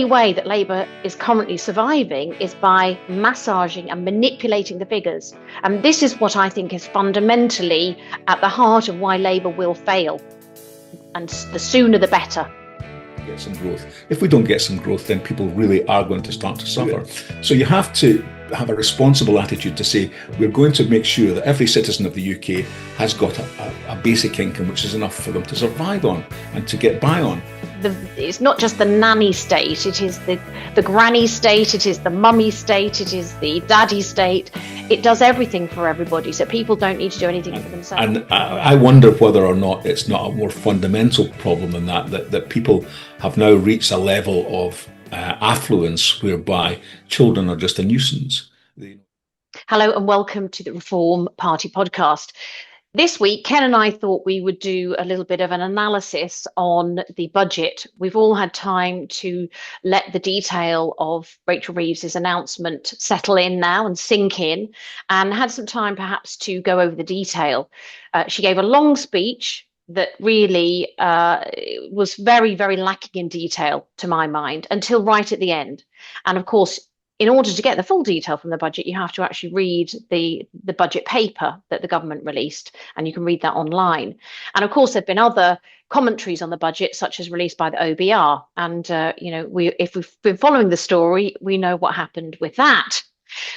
way that Labour is currently surviving is by massaging and manipulating the figures. And this is what I think is fundamentally at the heart of why Labour will fail. And the sooner the better. Get some growth. If we don't get some growth, then people really are going to start to suffer. So you have to have a responsible attitude to say, we're going to make sure that every citizen of the UK has got a basic income which is enough for them to survive on and to get by on. It's not just the nanny state, it is the granny state, it is the mummy state, it is the daddy state. It does everything for everybody, so people don't need to do anything for themselves. And I wonder whether or not it's not a more fundamental problem than that people have now reached a level of affluence whereby children are just a nuisance. Hello and welcome to the Reform Party podcast. This week, Ken and I thought we would do a little bit of an analysis on the budget. We've all had time to let the detail of Rachel Reeves' announcement settle in now and sink in, and had some time perhaps to go over the detail. She gave a long speech that really was very, very lacking in detail, to my mind, until right at the end. And of course, in order to get the full detail from the budget, you have to actually read the budget paper that the government released, and you can read that online. And of course, there have been other commentaries on the budget, such as released by the OBR. And if we've been following the story, we know what happened with that.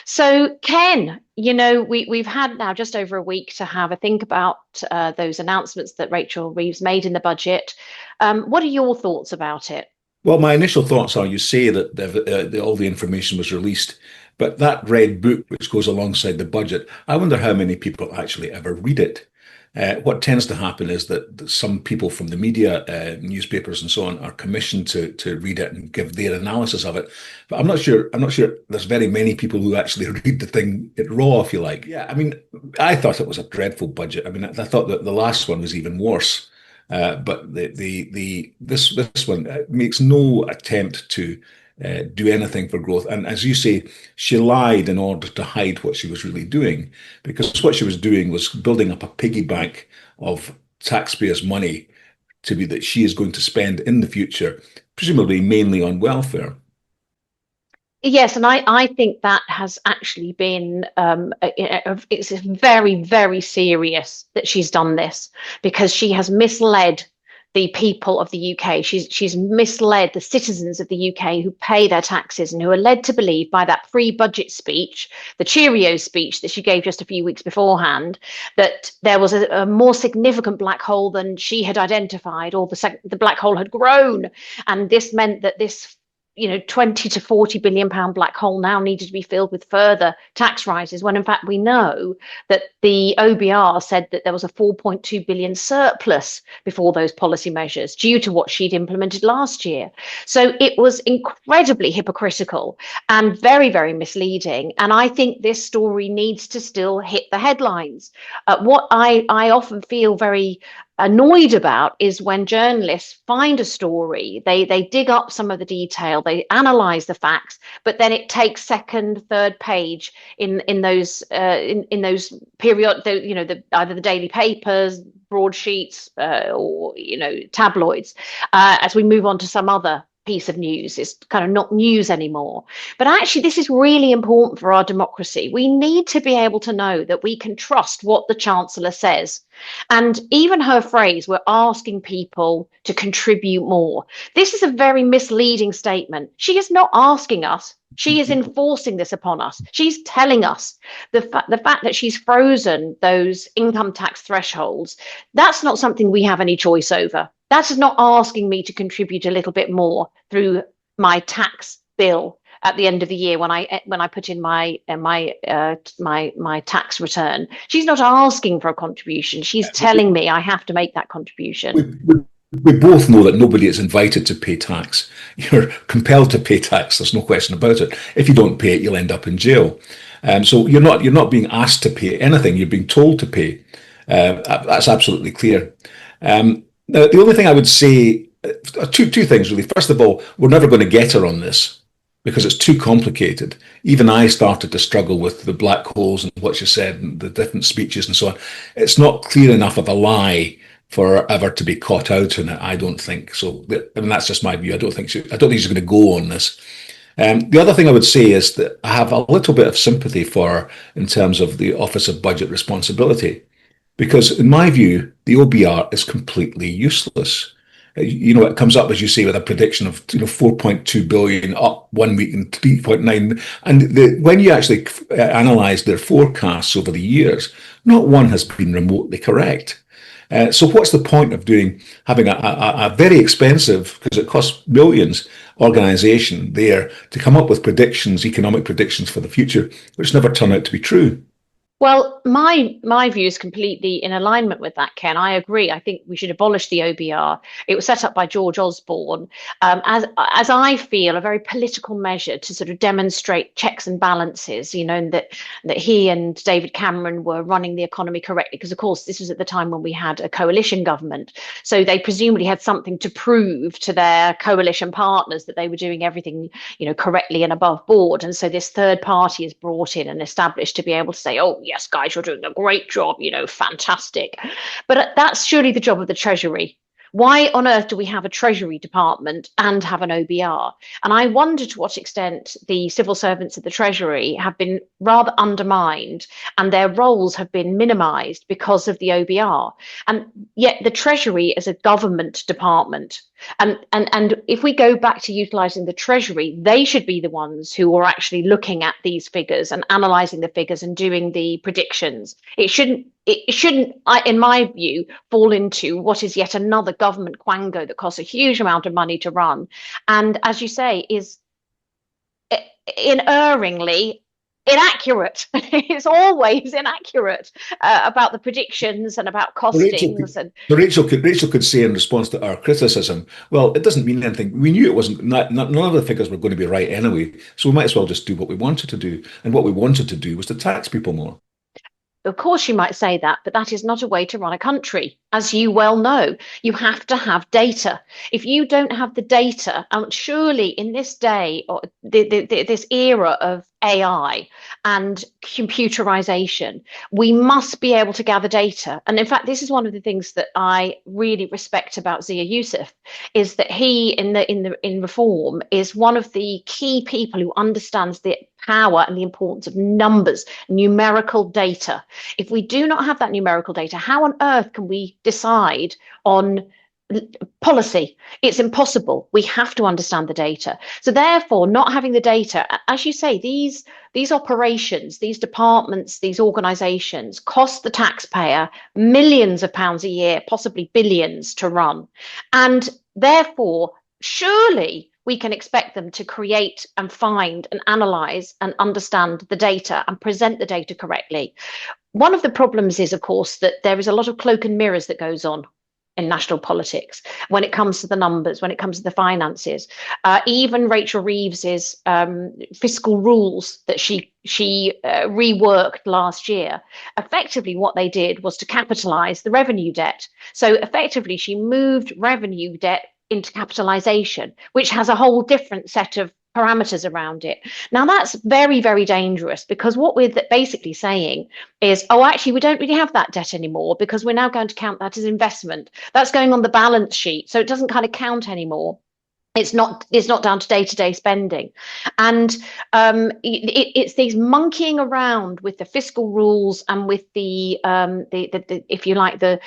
So, Ken, we've had now just over a week to have a think about those announcements that Rachel Reeves made in the budget. What are your thoughts about it? Well, my initial thoughts are, you say that all the information was released, but that red book which goes alongside the budget, I wonder how many people actually ever read it. What tends to happen is that some people from the media, newspapers and so on, are commissioned to read it and give their analysis of it. But I'm not sure there's very many people who actually read the thing raw, if you like. Yeah, I mean, I thought it was a dreadful budget. I mean, I thought that the last one was even worse. But this one makes no attempt to do anything for growth. And as you say, she lied in order to hide what she was really doing, because what she was doing was building up a piggy bank of taxpayers' money that she is going to spend in the future, presumably mainly on welfare. Yes, and I think that has actually been, it's very, very serious that she's done this, because she has misled the people of the UK. She's misled the citizens of the UK who pay their taxes and who are led to believe by that pre-budget speech, the Cheerios speech that she gave just a few weeks beforehand, that there was a more significant black hole than she had identified, or the black hole had grown. And this meant that this 20 to 40 billion pound black hole now needed to be filled with further tax rises, when in fact we know that the OBR said that there was a 4.2 billion surplus before those policy measures due to what she'd implemented last year. So it was incredibly hypocritical and very, very misleading. And I think this story needs to still hit the headlines. What I often feel very annoyed about is when journalists find a story, they dig up some of the detail, they analyze the facts, but then it takes second, third page in those period, either the daily papers, broadsheets, or tabloids, as we move on to some other piece of news. It's kind of not news anymore. But actually, this is really important for our democracy. We need to be able to know that we can trust what the Chancellor says. And even her phrase, we're asking people to contribute more. This is a very misleading statement. She is not asking us. She is enforcing this upon us. She's telling us the fact that she's frozen those income tax thresholds. That's not something we have any choice over. That's not asking me to contribute a little bit more through my tax bill at the end of the year when I put in my tax return. She's not asking for a contribution. She's telling me I have to make that contribution. We both know that nobody is invited to pay tax. You're compelled to pay tax. There's no question about it. If you don't pay it, you'll end up in jail. So you're not being asked to pay anything. You're being told to pay. That's absolutely clear. Now, the only thing I would say, two things really. First of all, we're never going to get her on this because it's too complicated. Even I started to struggle with the black holes and what she said and the different speeches and so on. It's not clear enough of a lie forever to be caught out in it. I don't think so. I mean, that's just my view. I don't think she's going to go on this. The other thing I would say is that I have a little bit of sympathy for her in terms of the Office of Budget Responsibility, because in my view, the OBR is completely useless. It comes up, as you say, with a prediction of 4.2 billion up 1 week and 3.9. And when you actually analyze their forecasts over the years, not one has been remotely correct. So what's the point of having a very expensive, because it costs millions, organization there to come up with predictions, economic predictions for the future, which never turn out to be true? Well, my view is completely in alignment with that, Ken. I agree. I think we should abolish the OBR. It was set up by George Osborne as I feel, a very political measure to sort of demonstrate checks and balances. And that he and David Cameron were running the economy correctly, because of course this was at the time when we had a coalition government. So they presumably had something to prove to their coalition partners that they were doing everything, correctly and above board. And so this third party is brought in and established to be able to say, oh, yes, guys, you're doing a great job, fantastic. But that's surely the job of the Treasury. Why on earth do we have a Treasury department and have an OBR? And I wonder to what extent the civil servants of the Treasury have been rather undermined and their roles have been minimised because of the OBR. And yet the Treasury is a government department. And if we go back to utilising the Treasury, they should be the ones who are actually looking at these figures and analysing the figures and doing the predictions. It shouldn't, in my view, fall into what is yet another government quango that costs a huge amount of money to run. And as you say, is inerringly inaccurate. It's always inaccurate about the predictions and about costings. Rachel could say in response to our criticism, well, it doesn't mean anything. We knew it wasn't. None of the figures were going to be right anyway, so we might as well just do what we wanted to do. And what we wanted to do was to tax people more. Of course, you might say that, but that is not a way to run a country. As you well know, you have to have data. If you don't have the data, and surely in this day, or this era of AI and computerization, we must be able to gather data. And in fact, this is one of the things that I really respect about Zia Youssef, is that he in Reform is one of the key people who understands the power and the importance of numbers, numerical data. If we do not have that numerical data, how on earth can we decide on policy? It's impossible. We have to understand the data. So therefore, not having the data, as you say, these operations, these departments, these organizations cost the taxpayer millions of pounds a year, possibly billions to run. And therefore, surely we can expect them to create and find and analyze and understand the data and present the data correctly. One of the problems is, of course, that there is a lot of cloak and mirrors that goes on in national politics when it comes to the numbers, when it comes to the finances. Even Rachel Reeves's fiscal rules that she reworked last year, effectively what they did was to capitalize the revenue debt. So effectively, she moved revenue debt into capitalization, which has a whole different set of parameters around it. Now, that's very, very dangerous, because what we're basically saying is, oh, actually, we don't really have that debt anymore because we're now going to count that as investment. That's going on the balance sheet. So it doesn't kind of count anymore. It's not down to day-to-day spending. And it's these monkeying around with the fiscal rules and with the if you like, the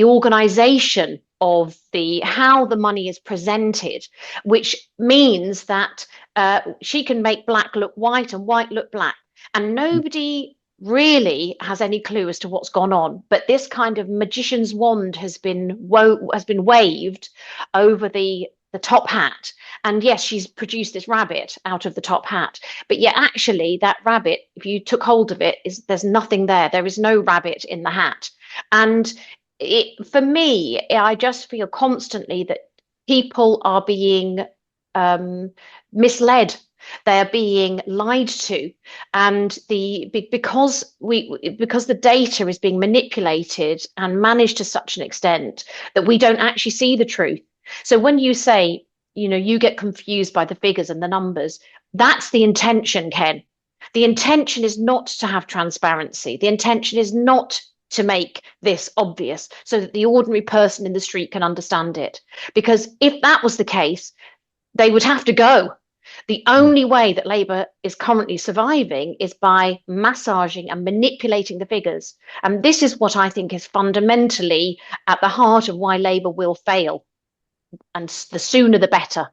organization of how the money is presented, which means that she can make black look white and white look black. And nobody really has any clue as to what's gone on. But this kind of magician's wand has been waved over the top hat. And yes, she's produced this rabbit out of the top hat. But yet actually that rabbit, if you took hold of it, there's nothing there. There is no rabbit in the hat. And for me, I just feel constantly that people are being misled. They're being lied to, and because the data is being manipulated and managed to such an extent that we don't actually see the truth. So when you say, you get confused by the figures and the numbers, that's the intention, Ken. The intention is not to have transparency. The intention is not to make this obvious so that the ordinary person in the street can understand it. Because if that was the case, they would have to go. The only way that Labour is currently surviving is by massaging and manipulating the figures. And this is what I think is fundamentally at the heart of why Labour will fail. And the sooner the better.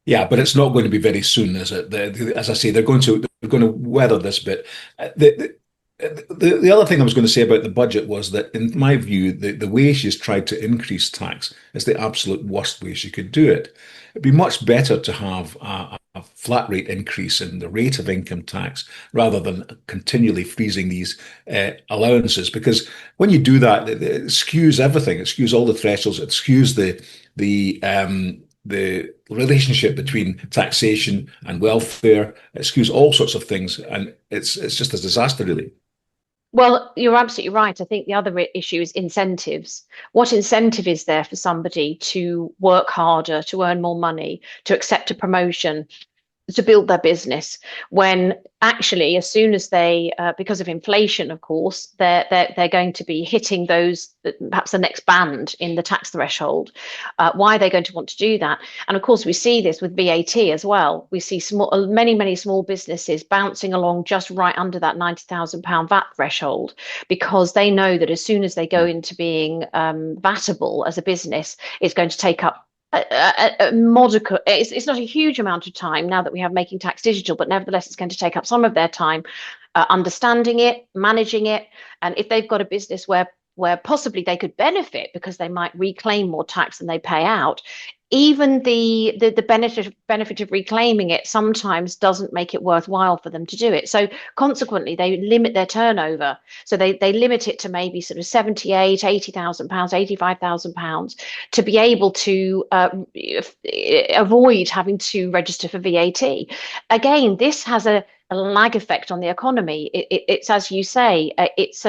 Yeah, but it's not going to be very soon, is it? As I say, they're going to weather this bit. The other thing I was going to say about the budget was that, in my view, the way she's tried to increase tax is the absolute worst way she could do it. It'd be much better to have a flat rate increase in the rate of income tax rather than continually freezing these allowances. Because when you do that, it skews everything. It skews all the thresholds. It skews the relationship between taxation and welfare. It skews all sorts of things, and it's just a disaster, really. Well, you're absolutely right. I think the other issue is incentives. What incentive is there for somebody to work harder, to earn more money, to accept a promotion, to build their business when actually as soon as they because of inflation, of course, they're going to be hitting those perhaps the next band in the tax threshold. Why are they going to want to do that? And of course we see this with VAT as well. We see many small businesses bouncing along just right under that £90,000 VAT threshold because they know that as soon as they go into being vatable as a business, it's going to take up a modicum. It's not a huge amount of time now that we have Making Tax Digital, but nevertheless, it's going to take up some of their time understanding it, managing it, and if they've got a business where possibly they could benefit because they might reclaim more tax than they pay out. Even the benefit of reclaiming it sometimes doesn't make it worthwhile for them to do it. So consequently, they limit their turnover. So they limit it to maybe sort of 78, £80,000, £85,000 to be able to avoid having to register for VAT. Again, this has a lag effect on the economy. It's as you say, it's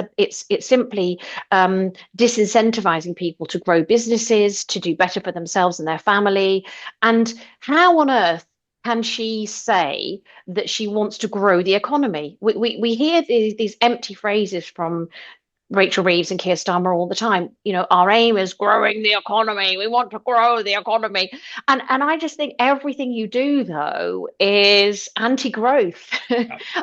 simply disincentivizing people to grow businesses, to do better for themselves and their family. And how on earth can she say that she wants to grow the economy? We hear these empty phrases from Rachel Reeves and Keir Starmer all the time. You know, our aim is growing the economy. We want to grow the economy. And I just think everything you do, though, is anti-growth.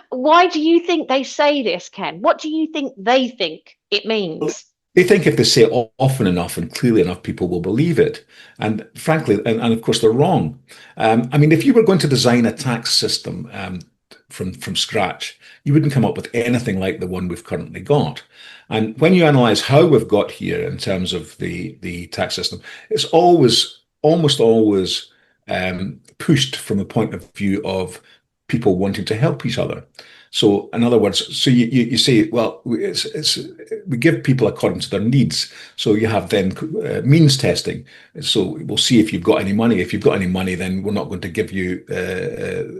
Why do you think they say this, Ken? What do you think they think it means? They think if they say it often enough and clearly enough, people will believe it. And frankly, and of course, they're wrong. I mean, if you were going to design a tax system from scratch, you wouldn't come up with anything like the one we've currently got. And when you analyze how we've got here in terms of the tax system, it's almost always pushed from the point of view of people wanting to help each other. So, in other words, so you say, well, we give people according to their needs. So you have then means testing. So we'll see if you've got any money. If you've got any money, then we're not going to give you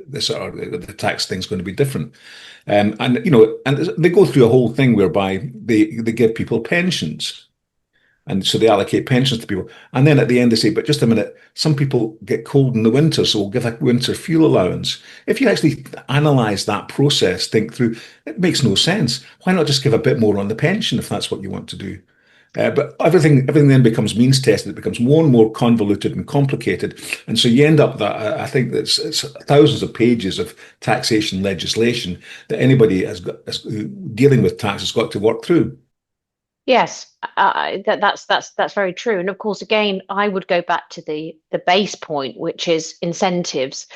this, or the tax thing's going to be different. And you know, and they go through a whole thing whereby they give people pensions. And so they allocate pensions to people. And then at the end, they say, but just a minute, some people get cold in the winter, so we'll give a winter fuel allowance. If you actually analyze that process, think through, it makes no sense. Why not just give a bit more on the pension if that's what you want to do? But everything then becomes means tested. It becomes more and more convoluted and complicated. And so you end up that I think that it's thousands of pages of taxation legislation that anybody dealing with tax has got to work through. Yes, that's very true. And of course, again, I would go back to the base point, which is incentives.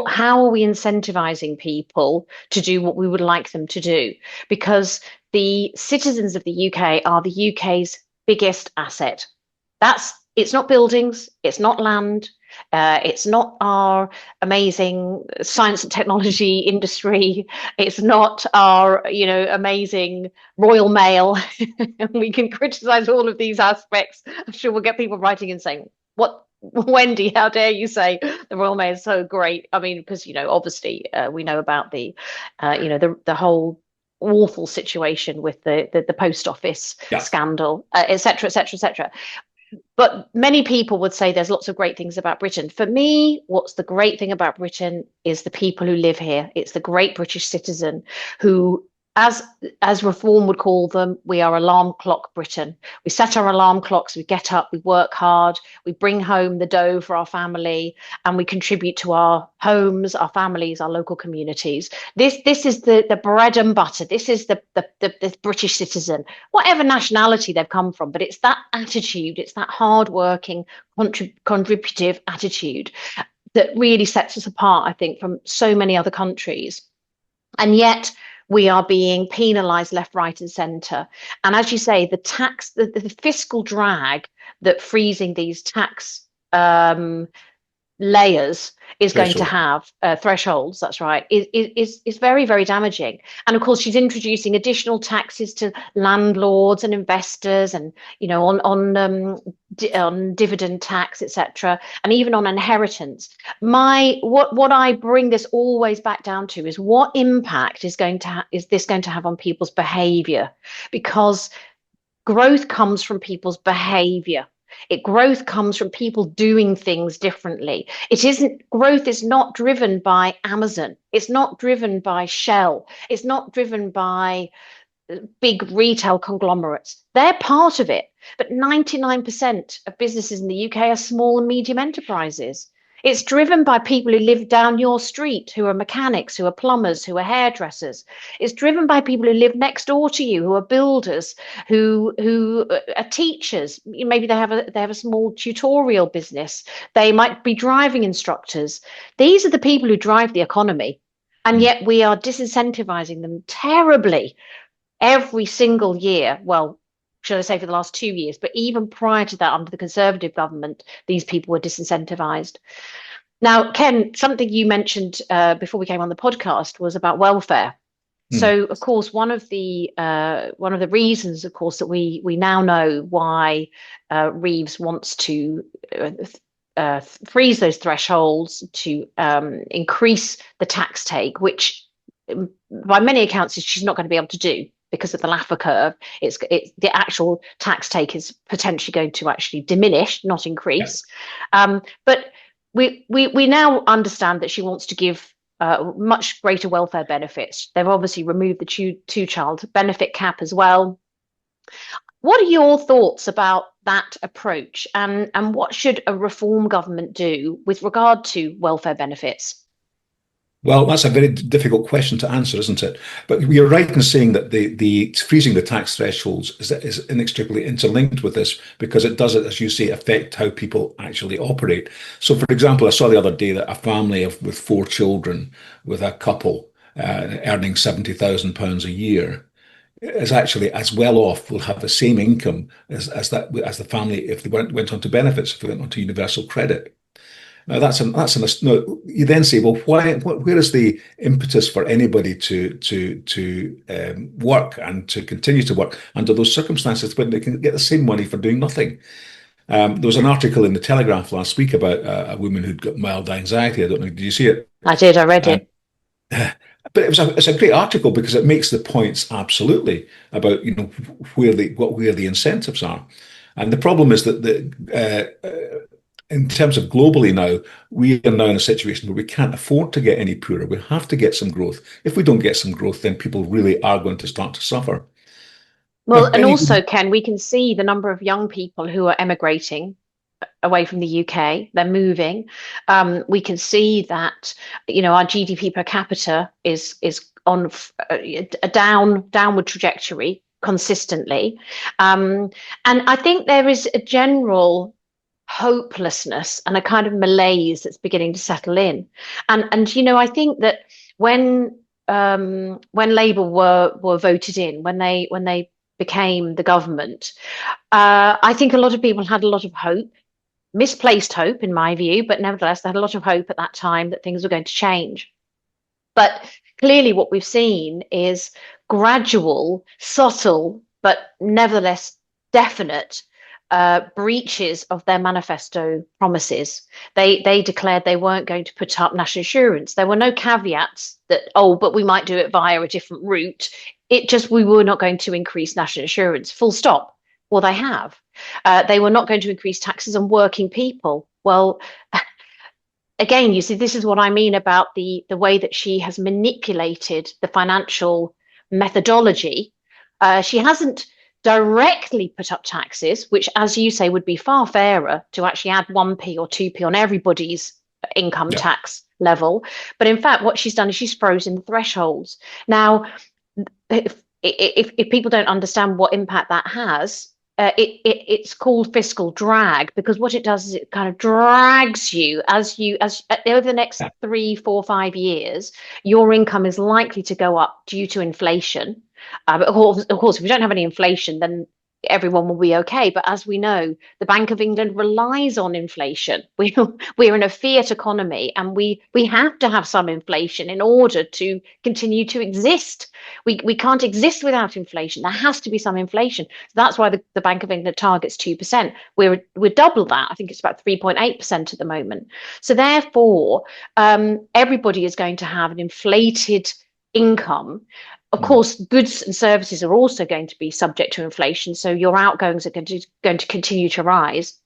How are we incentivizing people to do what we would like them to do? Because the citizens of the UK are the UK's biggest asset. It's not buildings, it's not land, it's not our amazing science and technology industry. It's not our, amazing Royal Mail. We can criticize all of these aspects. I'm sure we'll get people writing and saying, "What, Wendy? How dare you say the Royal Mail is so great?" I mean, because obviously, we know about the whole awful situation with the post office Yeah. scandal, et cetera, et cetera, et cetera. But many people would say there's lots of great things about Britain. For me, what's the great thing about Britain is the people who live here. It's the great British citizen who as as reform would call them, we are alarm clock Britain. We set our alarm clocks, we get up, we work hard, we bring home the dough for our family, and we contribute to our homes, our families, our local communities. This is the bread and butter. This is the British citizen, whatever nationality they've come from. But it's that attitude, it's that hardworking, contributive attitude that really sets us apart, I think, from so many other countries. And yet we are being penalized left, right, and centre. And as you say, the fiscal drag that freezing these tax layers is going to Threshold. have, thresholds, that's right, is very, very damaging. And of course, she's introducing additional taxes to landlords and investors, and on dividend tax, etc., and even on inheritance. What I bring this always back down to is, what impact is this going to have on people's behavior? Because growth comes from people's behavior. Growth comes from people doing things differently. Growth is not driven by Amazon. It's not driven by Shell. It's not driven by big retail conglomerates. They're part of it. But 99% of businesses in the UK are small and medium enterprises. It's driven by people who live down your street, who are mechanics, who are plumbers, who are hairdressers. It's driven by people who live next door to you, who are builders, who are teachers. Maybe they have a small tutorial business. They might be driving instructors. These are the people who drive the economy, and yet we are disincentivizing them terribly every single year. Well, should I say for the last 2 years, but even prior to that, under the Conservative government, these people were disincentivized. Now, Ken, something you mentioned before we came on the podcast was about welfare. So, of course, one of the reasons, of course, that we now know why Reeves wants to freeze those thresholds, to increase the tax take, which by many accounts she's not going to be able to do because of the Laffer curve. It's the actual tax take is potentially going to actually diminish, not increase. But we now understand that she wants to give much greater welfare benefits. They've obviously removed the two-child benefit cap as well. What are your thoughts about that approach, and what should a reform government do with regard to welfare benefits? Well, that's a very difficult question to answer, isn't it? But you're right in saying that the freezing the tax thresholds is inextricably interlinked with this, because it does, as you say, affect how people actually operate. So, for example, I saw the other day that a family with 4 children, with a couple earning £70,000 a year, is actually as well off, will have the same income as the family if they went on to benefits, if they went on to universal credit. Now no. You then say, well, where is the impetus for anybody to work and to continue to work under those circumstances when they can get the same money for doing nothing? There was an article in the Telegraph last week about a woman who'd got mild anxiety. I don't know, did you see it? I did. I read it. But it's a great article because it makes the points absolutely about where the incentives are, and the problem is that in terms of globally now, we are now in a situation where we can't afford to get any poorer. We have to get some growth. If we don't get some growth, then people really are going to start to suffer. Well, Now, and also, Ken, we can see the number of young people who are emigrating away from the UK. They're moving. We can see that, our GDP per capita is on a downward trajectory consistently. And I think there is a general hopelessness and a kind of malaise that's beginning to settle in. And I think that when Labour were voted in, when they became the government, I think a lot of people had a lot of hope, misplaced hope in my view, but nevertheless they had a lot of hope at that time that things were going to change. But clearly what we've seen is gradual, subtle, but nevertheless definite breaches of their manifesto promises. They declared they weren't going to put up national insurance. There were no caveats that, but we might do it via a different route. We were not going to increase national insurance, full stop. Well, they have. They were not going to increase taxes on working people. Well, again, you see, this is what I mean about the way that she has manipulated the financial methodology. She hasn't directly put up taxes, which, as you say, would be far fairer to actually add 1p or 2p on everybody's income Yeah. tax level. But in fact, what she's done is she's frozen the thresholds. Now, if people don't understand what impact that has, it's called fiscal drag, because what it does is it kind of drags you as over the next 3, 4, 5 years, your income is likely to go up due to inflation. But of course, if we don't have any inflation, then everyone will be okay. But as we know, the Bank of England relies on inflation. We're in a fiat economy, and we have to have some inflation in order to continue to exist. We can't exist without inflation. There has to be some inflation. So that's why the Bank of England targets 2%. We're double that. I think it's about 3.8% at the moment. So therefore, everybody is going to have an inflated income. Of Mm. course, goods and services are also going to be subject to inflation. So your outgoings are going to continue to rise.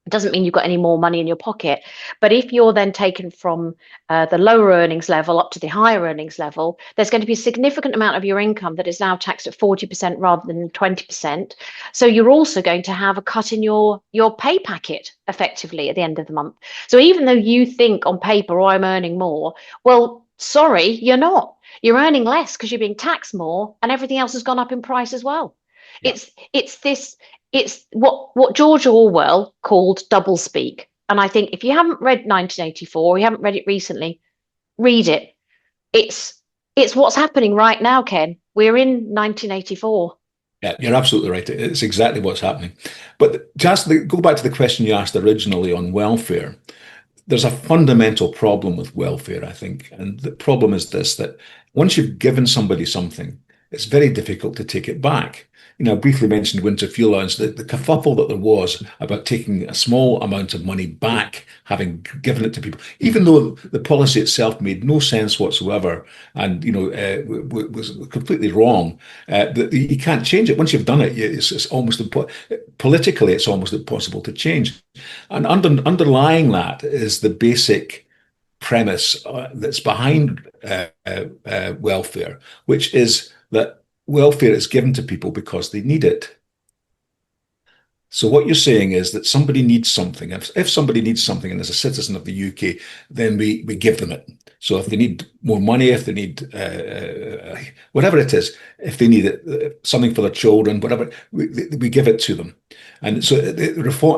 It doesn't mean you've got any more money in your pocket. But if you're then taken from the lower earnings level up to the higher earnings level, there's going to be a significant amount of your income that is now taxed at 40% rather than 20%. So you're also going to have a cut in your pay packet effectively at the end of the month. So even though you think on paper, oh, I'm earning more, well, sorry, you're not. You're earning less because you're being taxed more, and everything else has gone up in price as well. Yeah. It's what George Orwell called doublespeak. And I think if you haven't read 1984, or you haven't read it recently, read it. It's it's what's happening right now, Ken. We're in 1984. Yeah, you're absolutely right. It's exactly what's happening. But just go back to the question you asked originally on welfare. There's a fundamental problem with welfare, I think. And the problem is this, that once you've given somebody something, it's very difficult to take it back. I briefly mentioned winter fuel allowance, the kerfuffle that there was about taking a small amount of money back, having given it to people, even though the policy itself made no sense whatsoever and, was completely wrong. You can't change it. Once you've done it, it's almost politically, it's almost impossible to change. And underlying that is the basic premise that's behind welfare, which is that welfare is given to people because they need it. So what you're saying is that somebody needs something. If somebody needs something and is a citizen of the UK, then we give them it. So if they need more money, if they need whatever it is, if they need it, something for their children, whatever, we give it to them. And so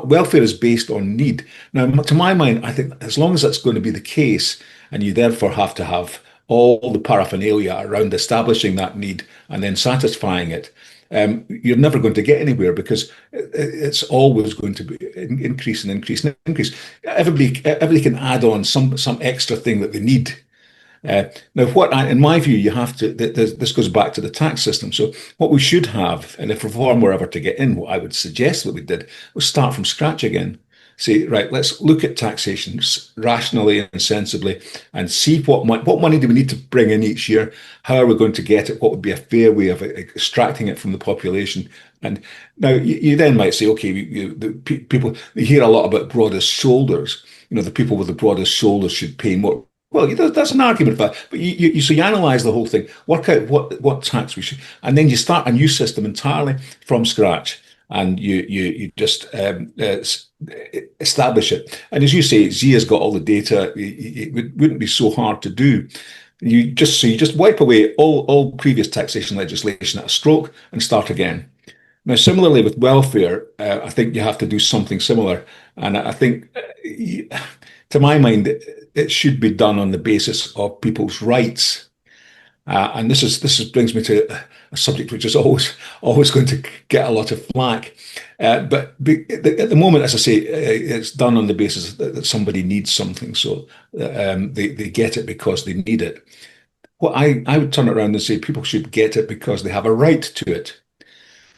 welfare is based on need. Now, to my mind, I think as long as that's going to be the case, and you therefore have to have all the paraphernalia around establishing that need and then satisfying it, you're never going to get anywhere because it's always going to be increase and increase and increase. Everybody can add on some extra thing that they need. Now, in my view, you have to. This goes back to the tax system. So, what we should have, and if reform were ever to get in, what I would suggest that we did was start from scratch again. Say, right, let's look at taxation rationally and sensibly and see what money do we need to bring in each year? How are we going to get it? What would be a fair way of extracting it from the population? And now you then might say, okay, the people, they hear a lot about broadest shoulders. The people with the broadest shoulders should pay more. Well, that's an argument for that. But so you analyze the whole thing, work out what tax we should, and then you start a new system entirely from scratch, and you just establish it. And as you say, Zia's got all the data. It wouldn't be so hard to do. You just wipe away all previous taxation legislation at a stroke and start again. Now, similarly with welfare, I think you have to do something similar. And I think, to my mind, it should be done on the basis of people's rights. And this brings me to a subject which is always going to get a lot of flack. But at the moment, as I say, it's done on the basis that somebody needs something, so they get it because they need it. Well, I would turn it around and say people should get it because they have a right to it.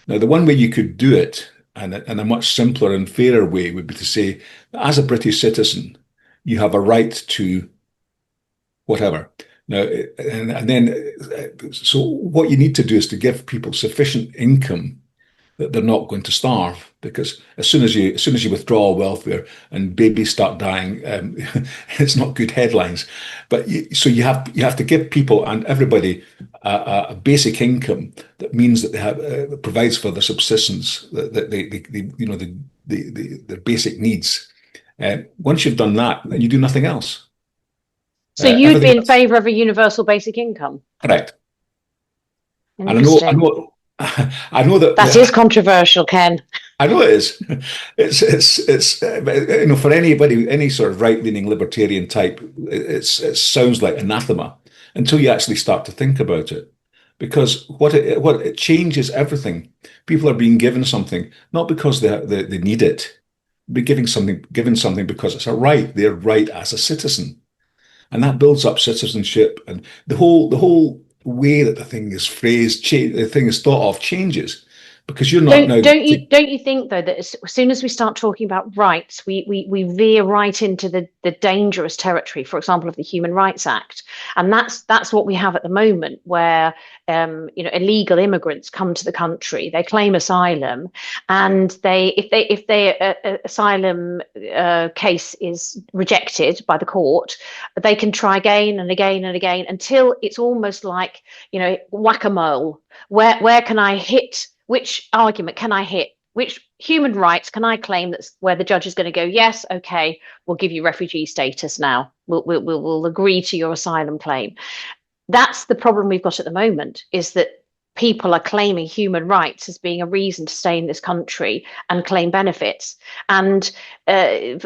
Now, the one way you could do it, and a much simpler and fairer way, would be to say, as a British citizen, you have a right to whatever. Now, and then, so what you need to do is to give people sufficient income that they're not going to starve, because as soon as you withdraw welfare and babies start dying, it's not good headlines. But so you have to give people and everybody a basic income that means that they have provides for their subsistence, that they their basic needs. Once you've done that, then you do nothing else. So you'd be Everything in else, favour of a universal basic income? correct. And I Interesting. know, I know that That is controversial, Ken. I know it is. It's for anybody, any sort of right-leaning libertarian type, it sounds like anathema until you actually start to think about it, because what it changes everything. People are being given something not because they need it, be given something because it's a right. They're right as a citizen, and that builds up citizenship, and the whole way that the thing is phrased, the thing is thought of changes because you're not Don't now. don't you don't you think though that as soon as we start talking about rights, we veer right into the dangerous territory, for example, of the Human Rights Act, and that's what we have at the moment, where illegal immigrants come to the country, they claim asylum, and if their asylum case is rejected by the court, they can try again and again and again until it's almost like whack-a-mole. Where can I hit? Which argument can I hit? Which human rights can I claim that's where the judge is going to go, yes, okay, we'll give you refugee status now. We'll agree to your asylum claim. That's the problem we've got at the moment, is that people are claiming human rights as being a reason to stay in this country and claim benefits. And I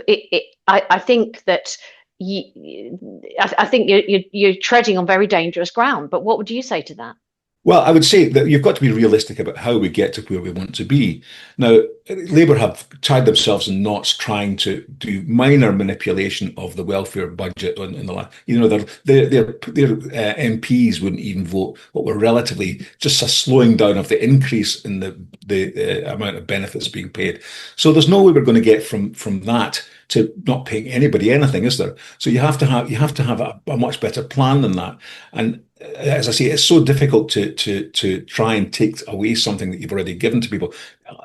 think that I think you're treading on very dangerous ground. But what would you say to that? Well, I would say that you've got to be realistic about how we get to where we want to be. Now, Labour have tied themselves in knots trying to do minor manipulation of the welfare budget in the last. Their MPs wouldn't even vote what were relatively just a slowing down of the increase in the amount of benefits being paid. So there's no way we're going to get from that to not paying anybody anything, is there? So you have to have a much better plan than that. And as I say, it's so difficult to try and take away something that you've already given to people.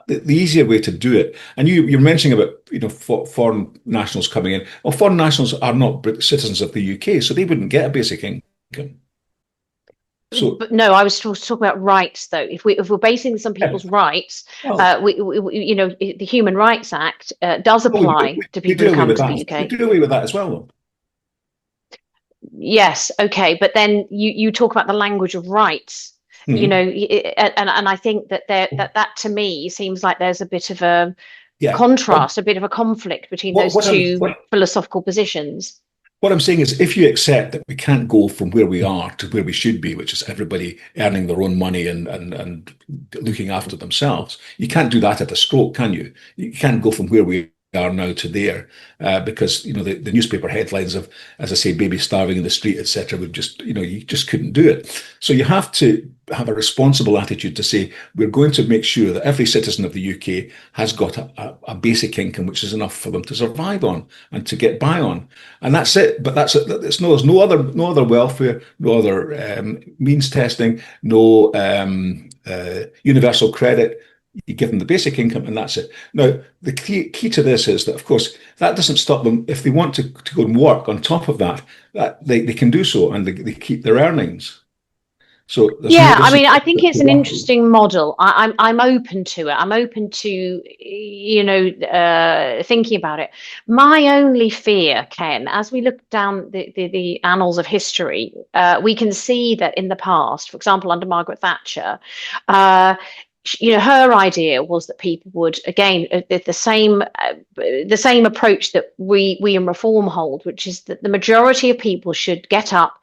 The easier way to do it, and you're mentioning about foreign nationals coming in. Well, foreign nationals are not citizens of the UK, so they wouldn't get a basic income. So, But no, I was talking about rights, though. If we're basing this on yeah, people's rights, well, the Human Rights Act does well, apply to we people do who away come with to the that. We UK. do away with that as well, though. Yes, okay, but then you talk about the language of rights, Mhm. and I think that to me seems like there's a bit of a Yeah. contrast, a bit of a conflict between What, those what I'm two what, philosophical positions. What I'm saying is, if you accept that we can't go from where we are to where we should be, which is everybody earning their own money and looking after themselves, you can't do that at a stroke, can you? You can't go from where we are now to there, because the newspaper headlines of, as I say, babies starving in the street, etc. Would just you just couldn't do it. So you have to have a responsible attitude to say we're going to make sure that every citizen of the UK has got a basic income which is enough for them to survive on and to get by on, and that's it. But that's it. There's no other welfare, no other means testing, no universal credit. You give them the basic income, and that's it. Now, the key to this is that, of course, that doesn't stop them if they want to go and work on top of that. That they can do so, and they keep their earnings. So there's no Yeah, I this is mean, I think it's an interesting model. I'm open to it. I'm open to thinking about it. My only fear, Ken, as we look down the annals of history, we can see that in the past, for example, under Margaret Thatcher, uh, her idea was that people would, again, the same approach that we in Reform hold, which is that the majority of people should get up,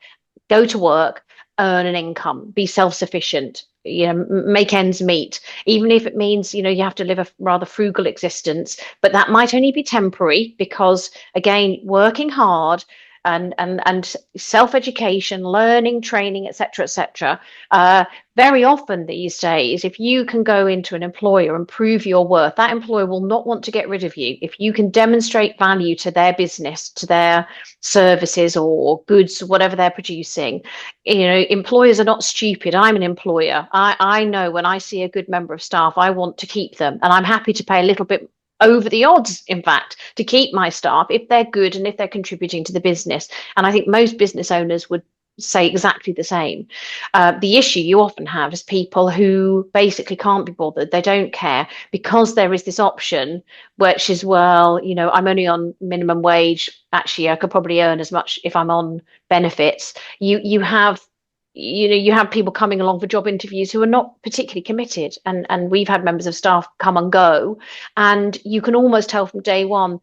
go to work, earn an income, be self-sufficient, make ends meet, even if it means you have to live a rather frugal existence. But that might only be temporary, because again, working hard, and self-education, learning, training, etc., etc. Very often these days, if you can go into an employer and prove your worth, that employer will not want to get rid of you. If you can demonstrate value to their business, to their services or goods, whatever they're producing, employers are not stupid. I'm an employer. I know when I see a good member of staff, I want to keep them, and I'm happy to pay a little bit over the odds, in fact, to keep my staff if they're good and if they're contributing to the business. And I think most business owners would say exactly the same. The issue you often have is people who basically can't be bothered. They don't care because there is this option, which is, well, I'm only on minimum wage. Actually, I could probably earn as much if I'm on benefits. You have people coming along for job interviews who are not particularly committed, and we've had members of staff come and go, and you can almost tell from day one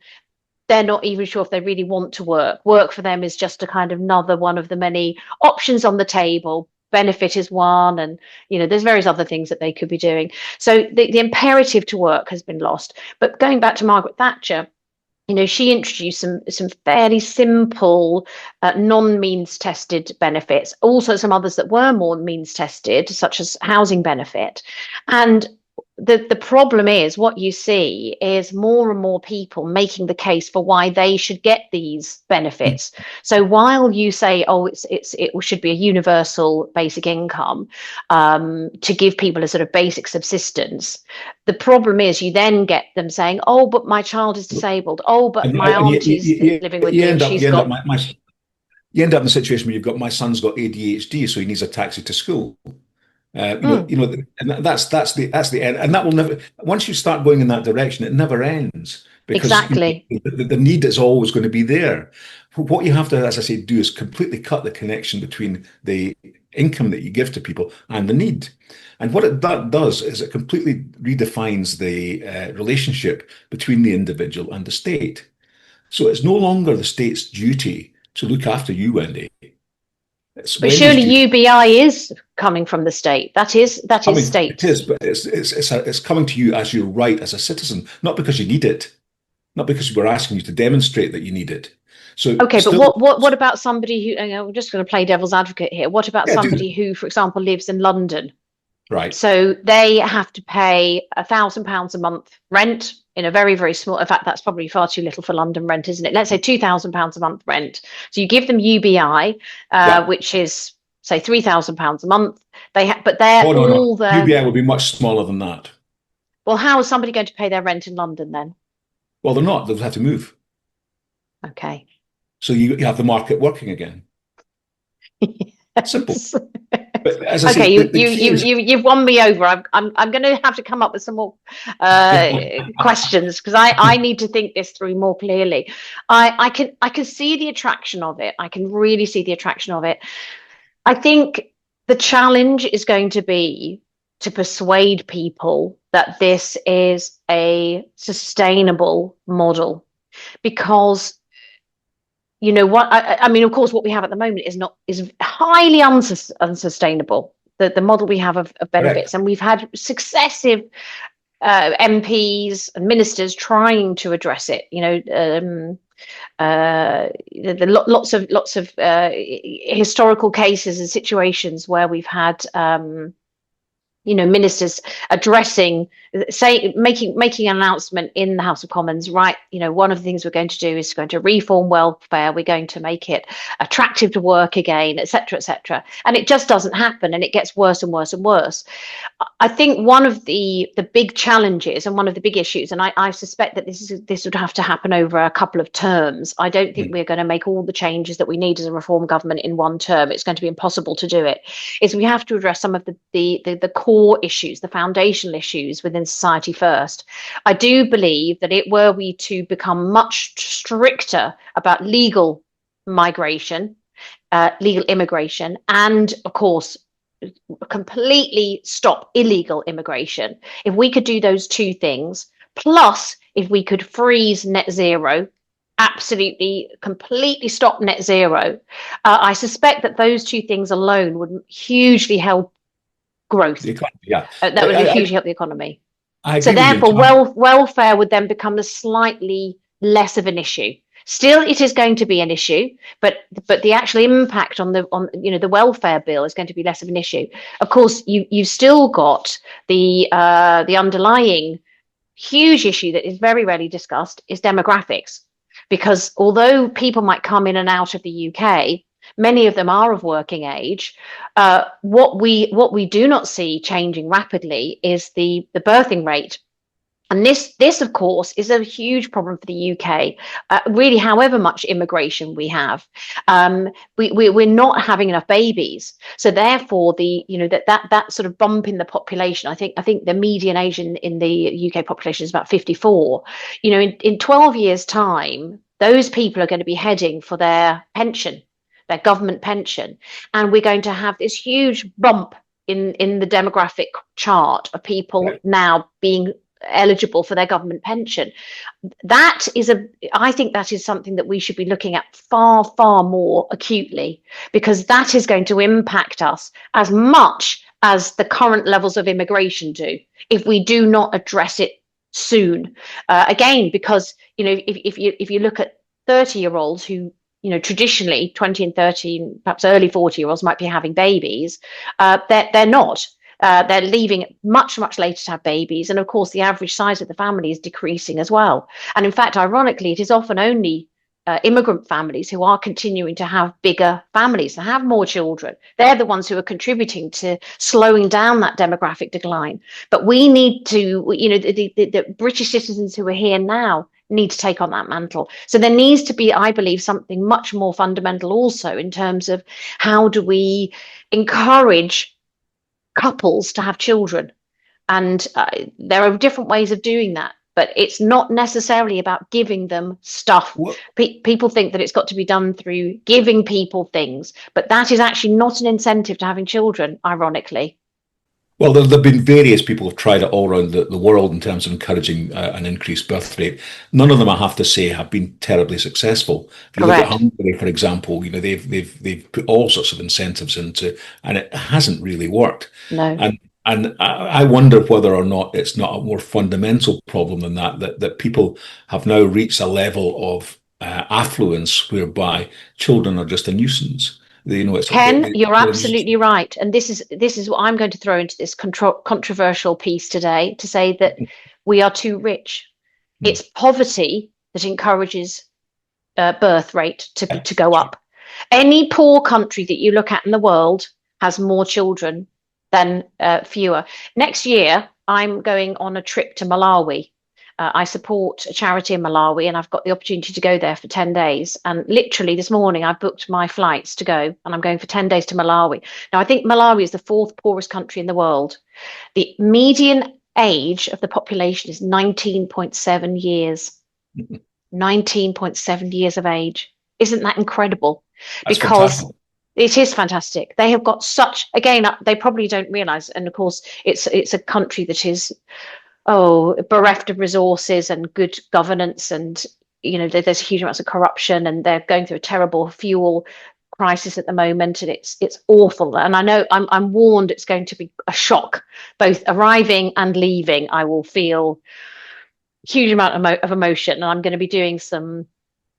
they're not even sure if they really want to work for them is just a kind of another one of the many options on the table. Benefit is one, and there's various other things that they could be doing. So the imperative to work has been lost. But going back to Margaret Thatcher, she introduced some fairly simple, non-means tested benefits, also some others that were more means tested, such as housing benefit. And the problem is what you see is more and more people making the case for why they should get these benefits. So while you say, oh, it should be a universal basic income to give people a sort of basic subsistence, the problem is you then get them saying, oh, but my child is disabled. Oh, but my aunt is living with me and she's got. You end up in a situation where you've got, my son's got ADHD, so he needs a taxi to school. And that's the end, and that will never. Once you start going in that direction, it never ends because Exactly. the need is always going to be there. What you have to, as I say, do is completely cut the connection between the income that you give to people and the need. And what that does is it completely redefines the relationship between the individual and the state. So it's no longer the state's duty to look after you, Wendy. It's But Wendy's surely duty. UBI is coming from the state. That is It state. is, but it's coming to you as your right as a citizen, not because you need it, not because we're asking you to demonstrate that you need it. So Okay, but still, what about somebody who, we're just going to play devil's advocate here. What about yeah, do somebody who, for example, lives in London? right. So they have to pay £1,000 a month rent in a very, very small. In fact, that's probably far too little for London rent, isn't it? Let's say £2,000 a month rent. So you give them UBI, Yeah. which is say £3,000 a month. But they're Oh no, no. all the. UBI will be much smaller than that. Well, how is somebody going to pay their rent in London then? Well, they're not. They'll have to move. Okay. So you have the market working again. Simple. Yes. But as I say, Okay, the key is you've won me over. I'm going to have to come up with some more questions because I need to think this through more clearly. I can see the attraction of it. I can really see the attraction of it. I think the challenge is going to be to persuade people that this is a sustainable model because what I mean, of course, what we have at the moment is highly unsustainable. The model we have of benefits, correct. and we've had successive MPs and ministers trying to address it. Lots of historical cases and situations where we've had ministers addressing, making an announcement in the House of Commons, right? One of the things we're going to do is going to reform welfare. We're going to make it attractive to work again, etc., etc. And it just doesn't happen, and it gets worse and worse and worse. I think one of the big challenges and one of the big issues, and I suspect that this would have to happen over a couple of terms. I don't think we're going to make all the changes that we need as a reform government in one term. It's going to be impossible to do it. Is we have to address some of the core issues, the foundational issues within society first. I do believe that were we to become much stricter about legal migration, legal immigration, and of course completely stop illegal immigration, if we could do those two things, plus if we could freeze net zero, absolutely completely stop net zero, I suspect that those two things alone would hugely help growth. The economy, yeah. That would hugely help the economy. I So agree with you therefore entirely. welfare would then become a slightly less of an issue. Still, it is going to be an issue, but the actual impact on the welfare bill is going to be less of an issue. Of course, you've still got the underlying huge issue that is very rarely discussed is demographics, because although people might come in and out of the UK, many of them are of working age. What we do not see changing rapidly is the birthing rate. And this, of course, is a huge problem for the UK. Really, however much immigration we have, we're not having enough babies. So therefore, that sort of bump in the population. I think the median age in the UK population is about 54. In 12 years' time, those people are going to be heading for their pension, their government pension, and we're going to have this huge bump in the demographic chart of people now being eligible for their government pension. I think that is something that we should be looking at far, far more acutely, because that is going to impact us as much as the current levels of immigration do if we do not address it soon. Again, because if you look at 30-year-olds who traditionally 20 and 30, perhaps early 40-year-olds might be having babies, they're not. They're leaving much, much later to have babies. And of course, the average size of the family is decreasing as well. And in fact, ironically, it is often only immigrant families who are continuing to have bigger families, to have more children. They're the ones who are contributing to slowing down that demographic decline. But we need to, the British citizens who are here now need to take on that mantle. So there needs to be, I believe, something much more fundamental also in terms of how do we encourage couples to have children. And there are different ways of doing that, but it's not necessarily about giving them stuff. People think that it's got to be done through giving people things, but that is actually not an incentive to having children, ironically. Well, there've been various people who've tried it all around the world in terms of encouraging an increased birth rate. None of them, I have to say, have been terribly successful. If you look at Correct. Hungary, for example, they've put all sorts of incentives into, and it hasn't really worked. No. And I wonder whether or not it's not a more fundamental problem than that people have now reached a level of affluence whereby children are just a nuisance. It's Ken, you're they're just. absolutely right. And this is what I'm going to throw into this controversial piece today, to say that we are too rich. Hmm. It's poverty that encourages birth rate Yeah, to go that's right. up. Any poor country that you look at in the world has more children than fewer. Next year, I'm going on a trip to Malawi. I support a charity in Malawi, and I've got the opportunity to go there for 10 days. And literally this morning, I booked my flights to go, and I'm going for 10 days to Malawi. Now, I think Malawi is the fourth poorest country in the world. The median age of the population is 19.7 years. 19.7 years of age. Isn't that incredible? That's Because fantastic. it is fantastic. They have got such, again, they probably don't realize. And of course, it's a country that is, bereft of resources and good governance. And, there's huge amounts of corruption, and they're going through a terrible fuel crisis at the moment. And it's awful. And I know I'm warned it's going to be a shock, both arriving and leaving. I will feel huge amount of emotion, and I'm going to be doing some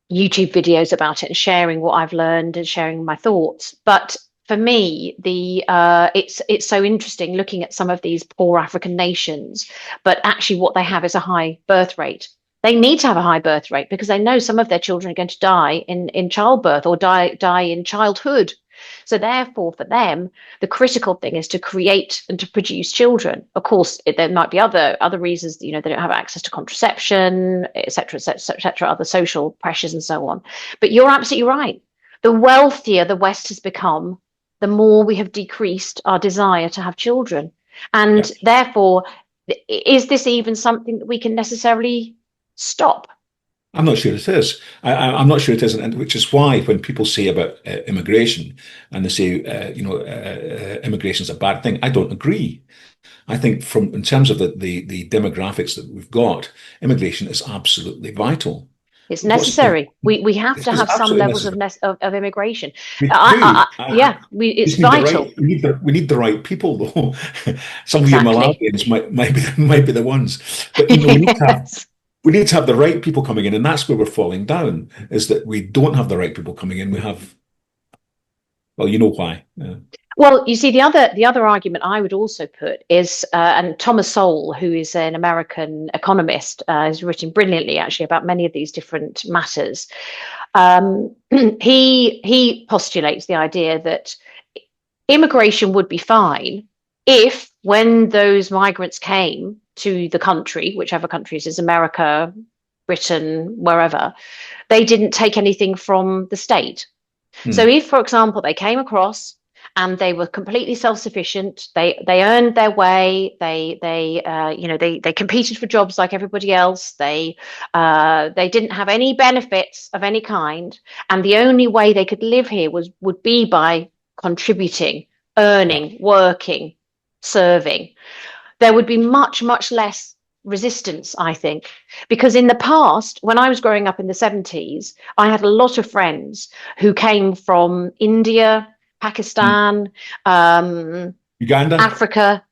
YouTube videos about it and sharing what I've learned and sharing my thoughts. But for me, it's so interesting looking at some of these poor African nations, but actually what they have is a high birth rate. They need to have a high birth rate because they know some of their children are going to die in childbirth or die in childhood. So therefore, for them, the critical thing is to create and to produce children. Of course, there might be other reasons. They don't have access to contraception, etc., etc., etc., other social pressures and so on. But you're absolutely right. The wealthier the West has become, the more we have decreased our desire to have children. Yeah. And therefore, is this even something that we can necessarily stop? I'm not sure it is. I'm not sure it isn't, and which is why when people say about immigration and they say, immigration is a bad thing, I don't agree. I think in terms of the demographics that we've got, immigration is absolutely vital. It's What's necessary. We have to It's have some absolutely levels necessary. of immigration. We do. Yeah, We it's just need the right. vital. We need the right people, though. Some of you Exactly. Malawians might be the ones, but we need to have Yes. we need to have the right people coming in, and that's where we're falling down, is that we don't have the right people coming in. We have, well, you know why. Yeah. Well, you see, the other argument I would also put is, and Thomas Sowell, who is an American economist, has written brilliantly actually about many of these different matters. He postulates the idea that immigration would be fine if, when those migrants came to the country, whichever countries is America, Britain, wherever, they didn't take anything from the state. So Hmm. if, for example, they came across and they were completely self-sufficient, they earned their way, they competed for jobs like everybody else, they didn't have any benefits of any kind, and the only way they could live here would be by contributing, Yeah. earning, working, serving, there would be much, much less resistance, I think. Because in the past, when I was growing up in the 70s, I had a lot of friends who came from India, Hmm. Pakistan, Uganda? Africa.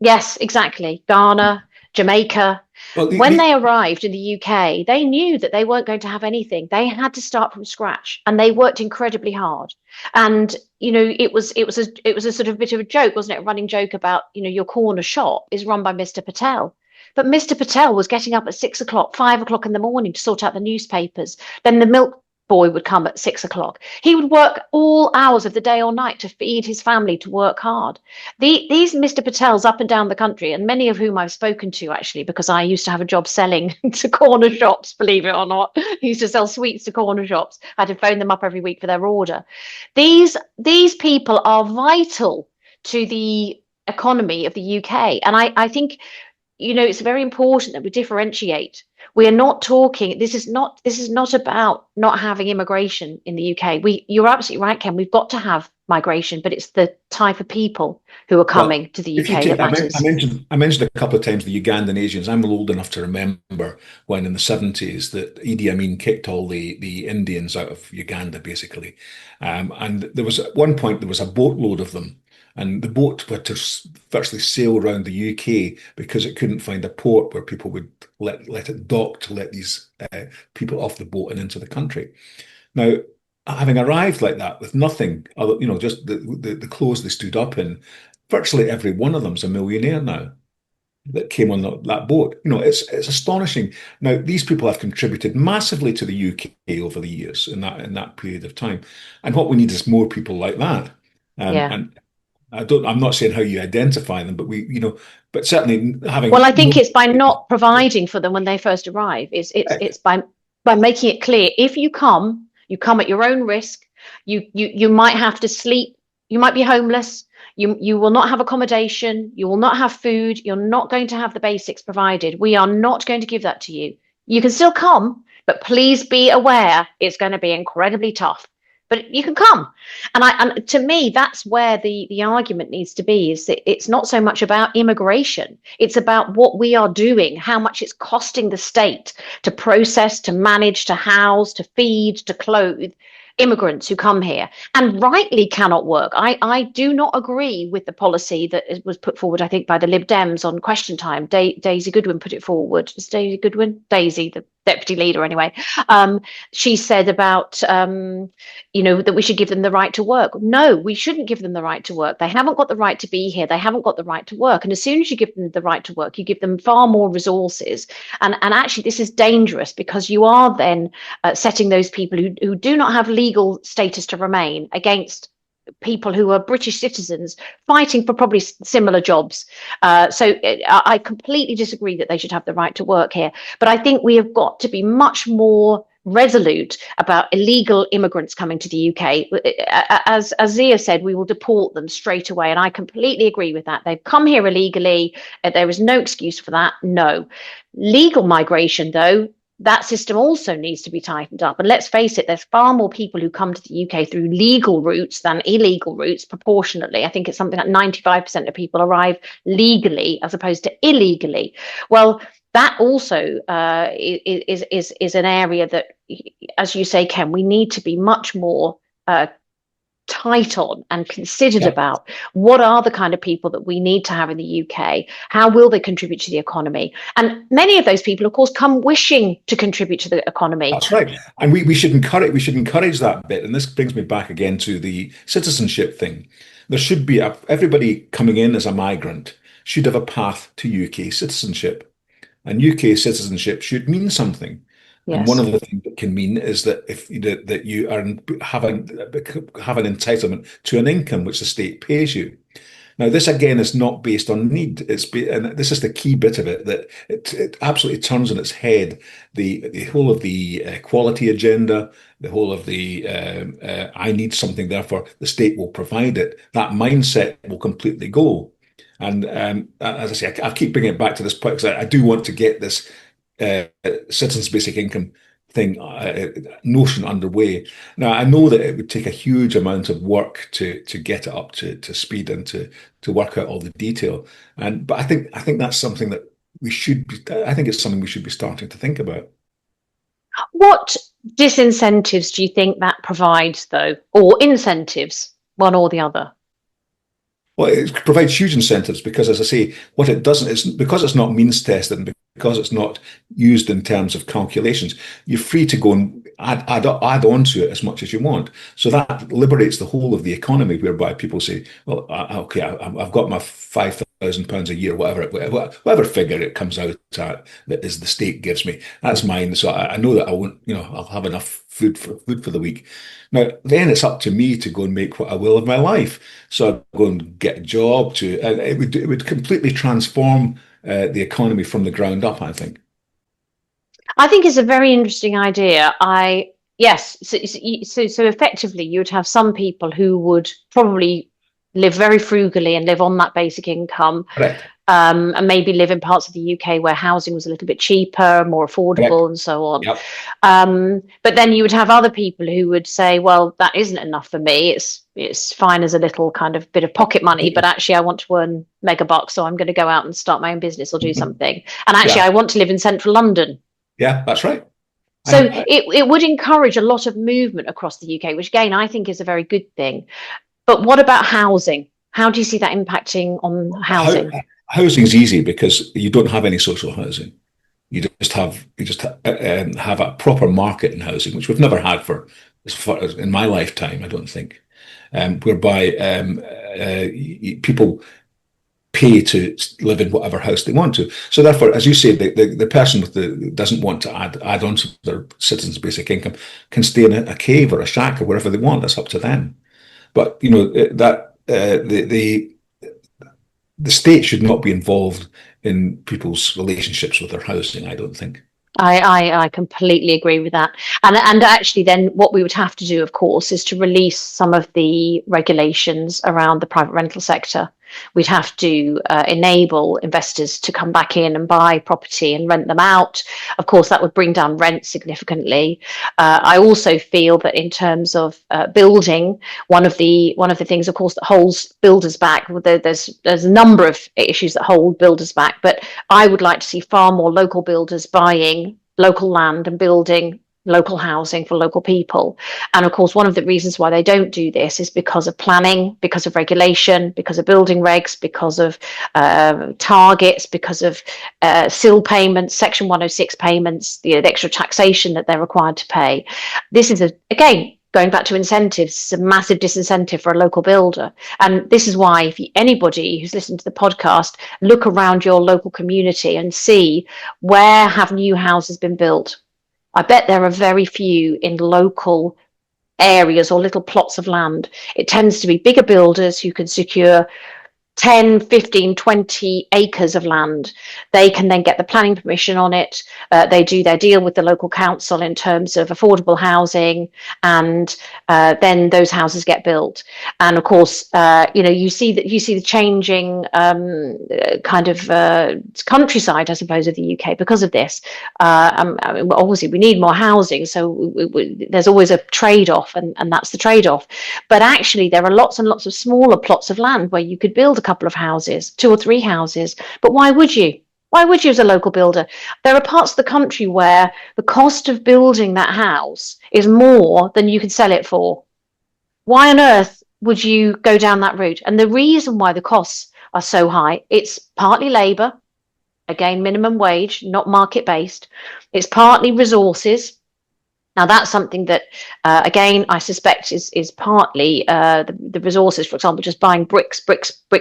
Yes, exactly. Ghana, Jamaica. Well, When they arrived in the UK, they knew that they weren't going to have anything. They had to start from scratch, and they worked incredibly hard. And it was a sort of bit of a joke, wasn't it? A running joke about your corner shop is run by Mr. Patel. But Mr. Patel was getting up at 6 o'clock, 5 o'clock in the morning to sort out the newspapers. Then the milk boy would come at 6 o'clock. He would work all hours of the day or night to feed his family, to work hard. These Mr. Patels up and down the country, and many of whom I've spoken to actually, because I used to have a job selling to corner shops, believe it or not. I used to sell sweets to corner shops. I had to phone them up every week for their order. These people are vital to the economy of the UK. And I think it's very important that we differentiate. We are not talking. This is not about not having immigration in the UK. You're absolutely right, Ken. We've got to have migration, but it's the type of people who are Well, coming to the if you UK that take, I matters. mentioned, a couple of times the Ugandan Asians. I'm old enough to remember when in the 70s that Idi Amin kicked all the Indians out of Uganda, basically. And there was at one point there was a boatload of them, and the boat had to virtually sail around the UK because it couldn't find a port where people would let it dock to let these people off the boat and into the country. Now, having arrived like that with nothing other, just the clothes they stood up in, virtually every one of them's a millionaire now that came on that boat. It's astonishing. Now, these people have contributed massively to the UK over the years in that period of time, and what we need is more people like that. Yeah. And I'm not saying how you identify them, but but certainly Well, having I think no. it's by not providing for them when they first arrive. It's by making it clear, if you come at your own risk. You might have to sleep. You might be homeless. You will not have accommodation. You will not have food. You're not going to have the basics provided. We are not going to give that to you. You can still come, but please be aware it's going to be incredibly tough. But you can come. And to me, that's where the argument needs to be, is that it's not so much about immigration. It's about what we are doing, how much it's costing the state to process, to manage, to house, to feed, to clothe immigrants who come here and rightly cannot work. I do not agree with the policy that was put forward, I think, by the Lib Dems on Question Time. Daisy Goodwin put it forward. Is Daisy Goodwin? Daisy, the deputy leader, anyway. She said about that we should give them the right to work. No, we shouldn't give them the right to work. They haven't got the right to be here. They haven't got the right to work. And as soon as you give them the right to work, you give them far more resources. And actually, this is dangerous, because you are then setting those people who do not have legal status to remain against people who are British citizens fighting for probably similar jobs. So I completely disagree that they should have the right to work here. But I think we have got to be much more resolute about illegal immigrants coming to the UK. As Zia said, we will deport them straight away. And I completely agree with that. They've come here illegally. There is no excuse for that. No. Legal migration, though, that system also needs to be tightened up. And let's face it, there's far more people who come to the UK through legal routes than illegal routes proportionately. I think it's something like 95% of people arrive legally as opposed to illegally. Well, that also is an area that, as you say, Ken, we need to be much more tight on and considered Yeah, about what are the kind of people that we need to have in the UK? How will they contribute to the economy? And many of those people, of course, come wishing to contribute to the economy. that's right. And we should encourage that bit. And this brings me back again to the citizenship thing. There should be everybody coming in as a migrant should have a path to UK citizenship. And UK citizenship should mean something. And one Yes. of the things it can mean is that if that you are have an entitlement to an income which the state pays you. Now, this again is not based on need. And this is the key bit of it, that it absolutely turns on its head the whole of the equality agenda, the whole of the I need something, therefore the state will provide it. That mindset will completely go. And as I say, I keep bringing it back to this point because I do want to get this uh, citizens' basic income thing notion underway. Now, I know that it would take a huge amount of work to get it up to speed and to work out all the detail. But I think that's something that we should be. I think it's something we should be starting to think about. What disincentives do you think that provides, though, or incentives, one or the other? Well, it provides huge incentives because, as I say, what it doesn't is because it's not means tested and because it's not used in terms of calculations, you're free to go and add on to it as much as you want. So that liberates the whole of the economy, whereby people say, "Well, okay, I've got my £5,000 a year, whatever figure it comes out at that is the state gives me. That's mine. So I know that I won't, I'll have enough food for the week. Now, then it's up to me to go and make what I will of my life. So I go and get a job and it would completely transform the economy from the ground up, I think. I think it's a very interesting idea. Yes, so effectively, you would have some people who would probably live very frugally and live on that basic income, Correct. and maybe live in parts of the UK where housing was a little bit cheaper, more Correct. affordable, and so on. Yep. But then you would have other people who would say, "Well, that isn't enough for me. It's fine as a little kind of bit of pocket money, but actually, I want to earn mega bucks, so I'm going to go out and start my own business or do something. And actually, Yeah. I want to live in central London." Yeah, that's right. So And it would encourage a lot of movement across the UK, which again I think is a very good thing. But what about housing? How do you see that impacting on how, housing? housing's easy because you don't have any social housing. You just have a proper market in housing, which we've never had for as far as in my lifetime, I don't think, whereby people pay to live in whatever house they want to. So therefore, as you say, the person doesn't want to add on to their citizens' basic income can stay in a cave or a shack or wherever they want. That's up to them. But that the state should not be involved in people's relationships with their housing, I don't think. I completely agree with that. And actually then what we would have to do, of course, is to release some of the regulations around the private rental sector. We'd have to enable investors to come back in and buy property and rent them out. Of course, that would bring down rent significantly. I also feel that in terms of building, one of the things, of course, that holds builders back. There's a number of issues that hold builders back, but I would like to see far more local builders buying local land and building local housing for local people. And of course, one of the reasons why they don't do this is because of planning, because of regulation, because of building regs, because of targets, because of SIL payments, Section 106 payments, the extra taxation that they're required to pay. This is, again, going back to incentives, it's a massive disincentive for a local builder. And this is why, if anybody who's listened to the podcast, look around your local community and see where have new houses been built. I bet there are very few in local areas or little plots of land. It tends to be bigger builders who can secure 10, 15, 20 acres of land. They can then get the planning permission on it. They do their deal with the local council in terms of affordable housing, and then those houses get built. And of course, you see the changing kind of countryside, I suppose, of the UK because of this. I mean, obviously, we need more housing, so there's always a trade-off, and that's the trade-off. But actually, there are lots and lots of smaller plots of land where you could build a couple of houses, 2 or 3 houses. But why would you? Why would you as a local builder? There are parts of the country where the cost of building that house is more than you could sell it for. Why on earth would you go down that route? And the reason why the costs are so high, it's partly labour, again, minimum wage, not market based. It's partly resources. Now that's something that, again, I suspect is partly the resources. For example, just buying brick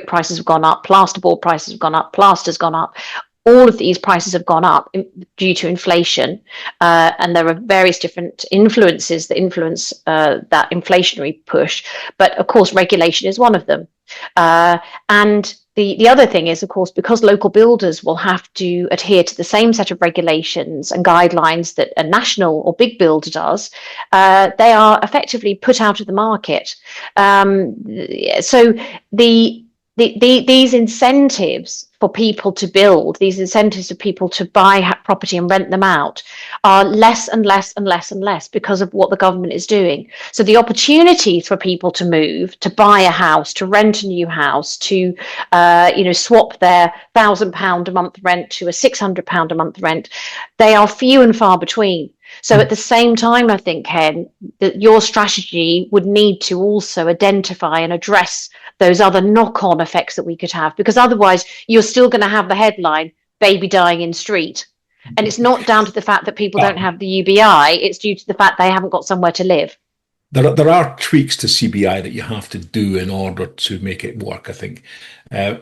prices have gone up, plasterboard prices have gone up, plaster's gone up. All of these prices have gone up due to inflation, and there are various different influences that influence that inflationary push. But of course, regulation is one of them. And the other thing is, of course, because local builders will have to adhere to the same set of regulations and guidelines that a national or big builder does, they are effectively put out of the market. So these incentives for people to build, these incentives for people to buy property and rent them out, are less and less and less and less because of what the government is doing. So the opportunity for people to move, to buy a house, to rent a new house, to swap their £1,000 a month rent to a £600 a month rent, they are few and far between. So at the same time, I think, Ken, that your strategy would need to also identify and address those other knock-on effects that we could have, because otherwise you're still going to have the headline, baby dying in street. And it's not down to the fact that people don't have the UBI, it's due to the fact they haven't got somewhere to live. There are tweaks to CBI that you have to do in order to make it work, I think.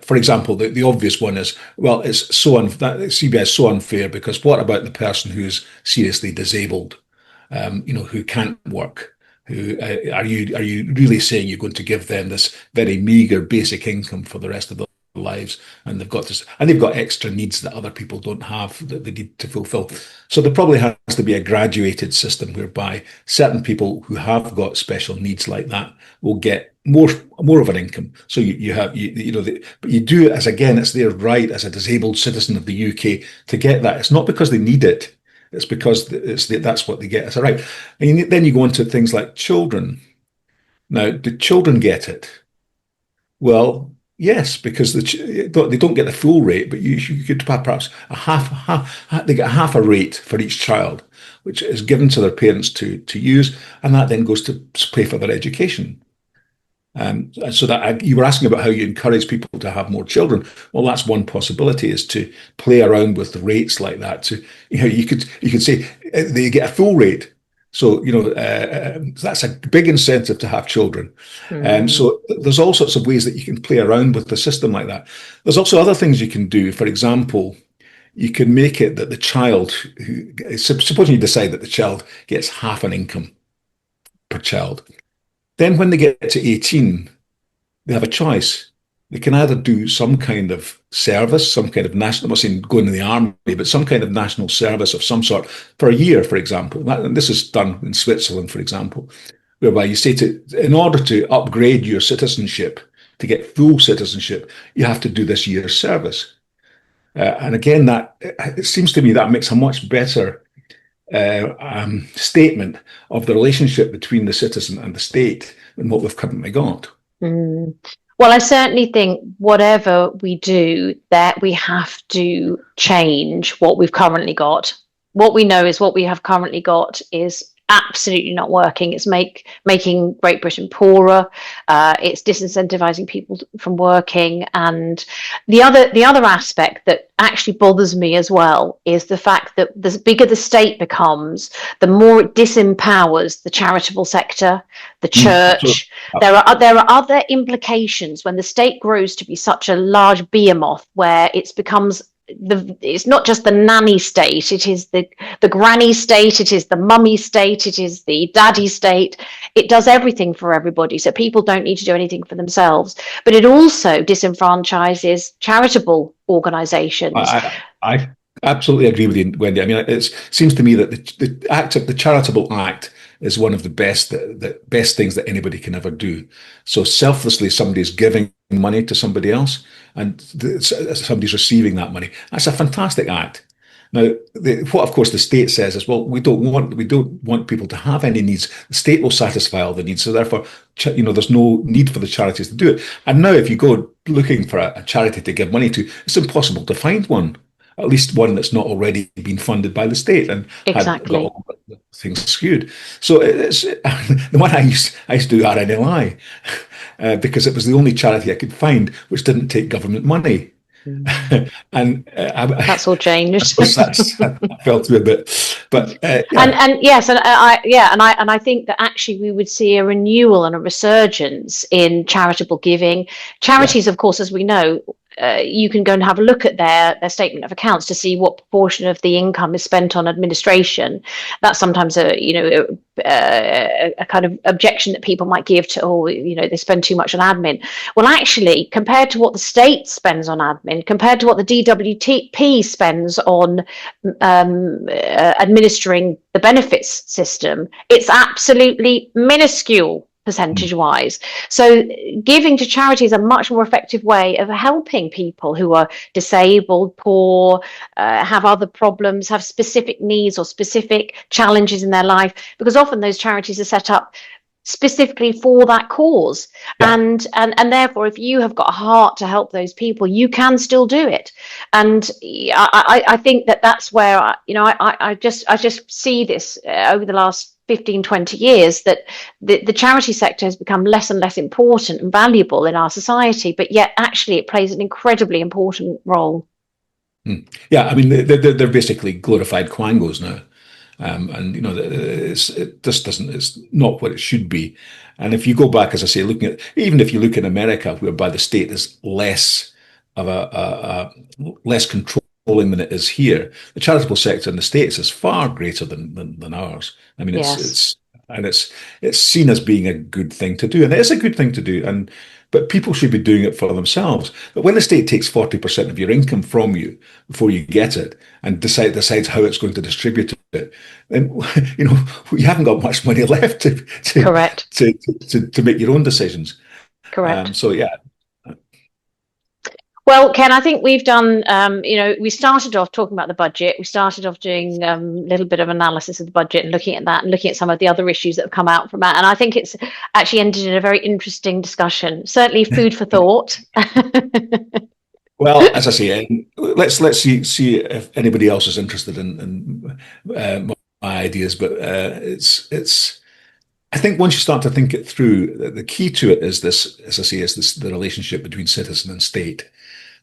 For example, the obvious one is, well, CBI is so unfair because what about the person who's seriously disabled, who can't work? Who are you really saying you're going to give them this very meager basic income for the rest of their lives, and they've got extra needs that other people don't have that they need to fulfill. So there probably has to be a graduated system whereby certain people who have got special needs like that will get more of an income. So but you do it as, again, it's their right as a disabled citizen of the UK to get that. It's not because they need it. It's because that's what they get as a right. And then you go into things like children. Now, do children get it? Well, yes, because they don't get the full rate, but you could perhaps they get half a rate for each child, which is given to their parents to use, and that then goes to pay for their education. So that you were asking about how you encourage people to have more children. Well, that's one possibility, is to play around with the rates like that. To you could say they get a full rate. So, that's a big incentive to have children. So there's all sorts of ways that you can play around with the system like that. There's also other things you can do. For example, you can make it that the child, supposing you decide that the child gets half an income per child, then when they get to 18, they have a choice. They can either do some kind of service, some kind of national, I'm not saying going in the army, but some kind of national service of some sort for a year, for example. And this is done in Switzerland, for example, whereby you say in order to upgrade your citizenship, to get full citizenship, you have to do this year's service. And again, it seems to me that makes a much better statement of the relationship between the citizen and the state than what we've currently got. Well, I certainly think whatever we do, that we have to change what we've currently got. What we know is what we have currently got is absolutely not working. It's making Great Britain poorer. It's disincentivizing people from working. And the other aspect that actually bothers me as well is the fact that the bigger the state becomes, the more it disempowers the charitable sector, the church. There are other implications when the state grows to be such a large behemoth, where it's not just the nanny state, it is the granny state, it is the mummy state, it is the daddy state. It does everything for everybody, so people don't need to do anything for themselves. But it also disenfranchises charitable organisations. I absolutely agree with you, Wendy. I mean, it seems to me that the charitable act is one of the best things that anybody can ever do. So selflessly, somebody's giving money to somebody else, and somebody's receiving that money. That's a fantastic act. Now, what of course the state says is, well, we don't want people to have any needs. The state will satisfy all the needs, so therefore, there's no need for the charities to do it. And now, if you go looking for a charity to give money to, it's impossible to find one. at least one that's not already been funded by the state and had got Exactly. all the things skewed. So it's the one I used to do RNLI because it was the only charity I could find which didn't take government money. Mm. And That's all I changed. suppose I fell through a bit, but yeah, And yes, and I think that actually we would see a renewal and a resurgence in charitable giving. yeah, Charities, of course, as we know, you can go and have a look at their statement of accounts to see what proportion of the income is spent on administration. That's sometimes a kind of objection that people might give to, oh, they spend too much on admin. Well, actually, compared to what the state spends on admin, compared to what the DWP spends on administering the benefits system, it's absolutely minuscule mm, percentage wise. So giving to charity is a much more effective way of helping people who are disabled, poor, have other problems, have specific needs or specific challenges in their life, because often those charities are set up specifically for that cause, yeah. and therefore if you have got a heart to help those people, you can still do it. And I think that that's where I just see this over the last 15, 20 years, that the charity sector has become less and less important and valuable in our society, but yet actually it plays an incredibly important role. Mm. Yeah, I mean, they're basically glorified quangos now. And it just doesn't, it's not what it should be. And if you go back, as I say, looking at, even if you look in America, whereby the state is less of less controlling than it is here, the charitable sector in the States is far greater than ours. I mean, Yes. it's seen as being a good thing to do, and it is a good thing to do. But people should be doing it for themselves. But when the state takes 40% of your income from you before you get it and decides how it's going to distribute it, then you haven't got much money left Correct. to make your own decisions. Correct. So yeah, Well, Ken, I think we've done, we started off talking about the budget. We started off doing a little bit of analysis of the budget and looking at that and looking at some of the other issues that have come out from that. And I think it's actually ended in a very interesting discussion. Certainly food for thought. well, as I say, let's see if anybody else is interested in my ideas. But it's. I think once you start to think it through, the key to it is this, as I say, is this the relationship between citizen and state.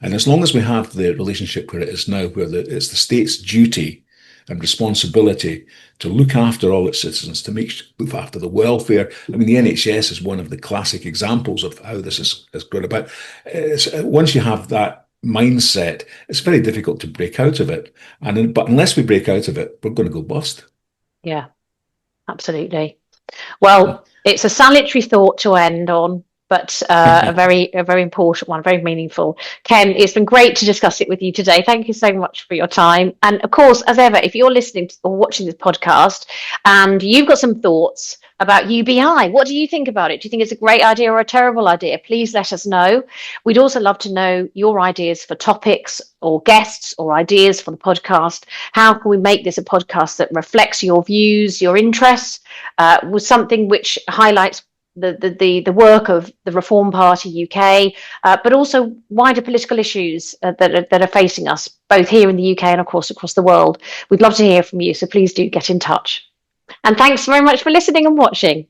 And as long as we have the relationship where it is now, where it's the state's duty and responsibility to look after all its citizens, to look after the welfare. I mean, the NHS is one of the classic examples of how this is going about. Once you have that mindset, it's very difficult to break out of it. But unless we break out of it, we're going to go bust. Yeah, absolutely. Well, it's a salutary thought to end on, but a very important one, very meaningful. Ken, it's been great to discuss it with you today. Thank you so much for your time. And of course, as ever, if you're listening or watching this podcast and you've got some thoughts about UBI, what do you think about it? Do you think it's a great idea or a terrible idea? Please let us know. We'd also love to know your ideas for topics or guests or ideas for the podcast. How can we make this a podcast that reflects your views, your interests, with something which highlights the work of the Reform Party UK, but also wider political issues that are facing us, both here in the UK and, of course, across the world. We'd love to hear from you, so please do get in touch. And thanks very much for listening and watching.